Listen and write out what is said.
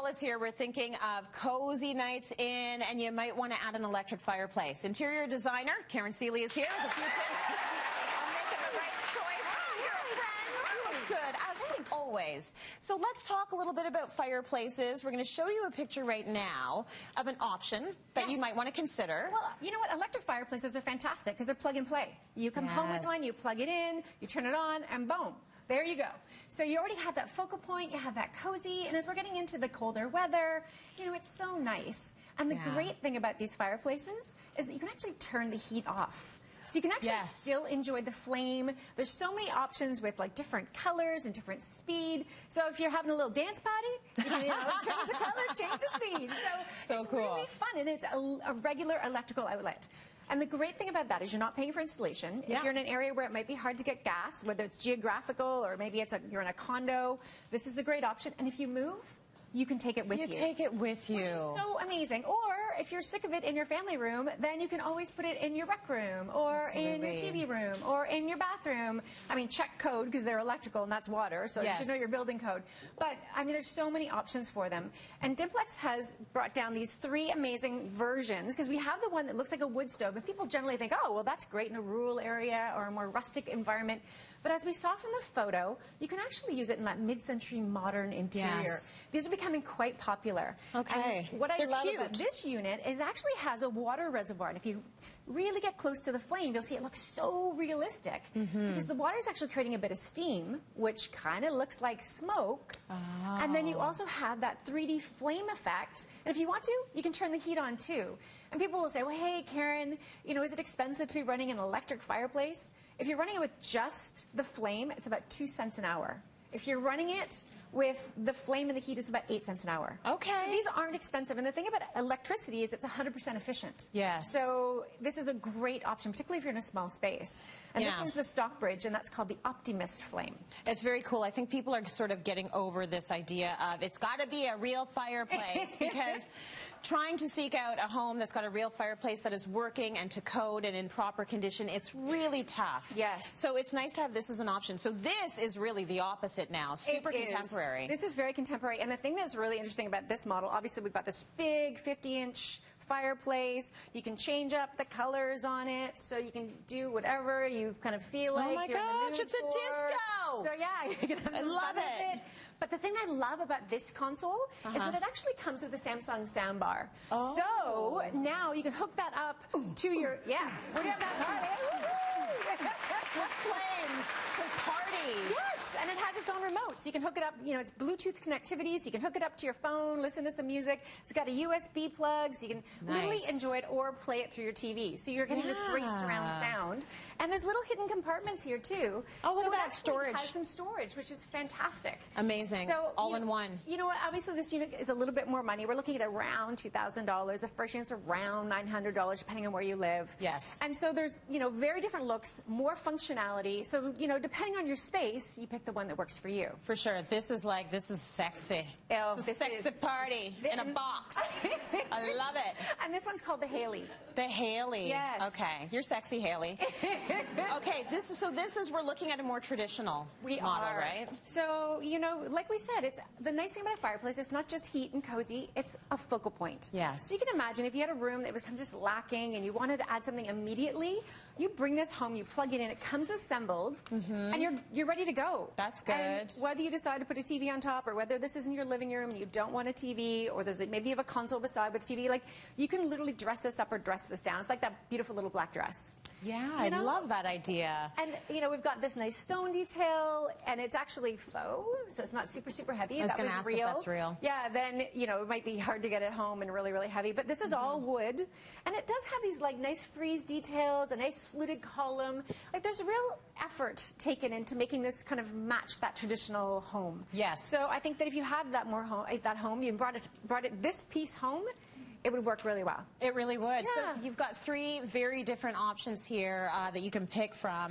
is here. We're thinking of cozy nights in, and you might want to add an electric fireplace. Interior designer Karen Seeley is here with a few tips on making the right choice. Oh, you're a friend. Oh, good, as always. So let's talk a little bit about fireplaces. We're going to show you a picture right now of an option that you might want to consider. Well, you know what? Electric fireplaces are fantastic because they're plug and play. You come home with one, you plug it in, you turn it on, and boom. There you go. So you already have that focal point, you have that cozy, and as we're getting into the colder weather, you know, it's so nice. And the great thing about these fireplaces is that you can actually turn the heat off. So you can actually still enjoy the flame. There's so many options with like different colors and different speed. So if you're having a little dance party, you can change the color, change the speed. So it's really fun, and it's a regular electrical outlet. And the great thing about that is you're not paying for installation. If you're in an area where it might be hard to get gas, whether it's geographical or maybe you're in a condo, this is a great option. And if you move, you can take it with you. You take it with you. Which is so amazing. Or if you're sick of it in your family room, then you can always put it in your rec room or in your TV room or in your bathroom. I mean, check code because they're electrical and that's water, so you should know your building code. But, I mean, there's so many options for them. And Dimplex has brought down these 3 amazing versions because we have the one that looks like a wood stove, and people generally think, oh, well, that's great in a rural area or a more rustic environment. But as we saw from the photo, you can actually use it in that mid-century modern interior. These are becoming quite popular. And what I love about this unit is actually has a water reservoir. And if you really get close to the flame, you'll see it looks so realistic. Because the water is actually creating a bit of steam, which kind of looks like smoke. And then you also have that 3D flame effect. And if you want to, you can turn the heat on too. And people will say, well, hey, Karen, you know, is it expensive to be running an electric fireplace? If you're running it with just the flame, it's about 2 cents an hour. If you're running it with the flame and the heat, it's about 8 cents an hour. Okay. So these aren't expensive. And the thing about electricity is it's 100% efficient. Yes. So this is a great option, particularly if you're in a small space. And this one's the Stockbridge, and that's called the Optimist flame. It's very cool. I think people are sort of getting over this idea of it's got to be a real fireplace because trying to seek out a home that's got a real fireplace that is working and to code and in proper condition, it's really tough. Yes. So it's nice to have this as an option. So this is really the opposite now, super contemporary. This is very contemporary, and the thing that's really interesting about this model, obviously we've got this big 50-inch fireplace. You can change up the colors on it, so you can do whatever you kind of feel like. Oh my gosh, it's a disco! So yeah, you can have some fun with it. But the thing I love about this console is that it actually comes with a Samsung soundbar. So now you can hook that up to your, we're gonna have that party. With flames, for party. Yes, and it has its own remote, so you can hook it up, you know, it's Bluetooth connectivity, so you can hook it up to your phone, listen to some music. It's got a USB plug, so you can literally enjoy it or play it through your TV. So you're getting this great surround sound. And there's little hidden compartments here, too. Oh, look at that storage. It has some storage, which is fantastic. Amazing. So, all in one. You know what? Obviously, this unit is a little bit more money. We're looking at around $2,000. The first unit's around $900, depending on where you live. Yes. And so there's, you know, very different looks, more functionality. So, you know, depending on your space, you pick the one that works for you. For sure. This is sexy. Oh, it's a sexy party in a box. I love it. And this one's called the Haley. The Haley. Yes. Okay. You're sexy, Haley. Okay. This is we're looking at a more traditional model, right? So, you know, like we said, it's the nice thing about a fireplace, it's not just heat and cozy, it's a focal point. Yes. So you can imagine if you had a room that was kind of just lacking and you wanted to add something immediately, you bring this home, you plug it in, it comes assembled, and you're ready to go. That's good. And whether you decide to put a TV on top or whether this is in your living room and you don't want a TV, or maybe you have a console beside with a TV, like you can literally dress this up or dress this down. It's like that beautiful little black dress. Yeah, I love that idea. And, you know, we've got this nice stone detail, and it's actually faux, so it's not super, super heavy. I was going to ask if that's real. Yeah, then, you know, it might be hard to get it home and really, really heavy. But this is all wood, and it does have these, like, nice frieze details, a nice fluted column. Like, there's real effort taken into making this kind of match that traditional home. Yes. So I think that if you had that home, you brought this piece home, it would work really well. It really would. Yeah. So you've got 3 very different options here that you can pick from.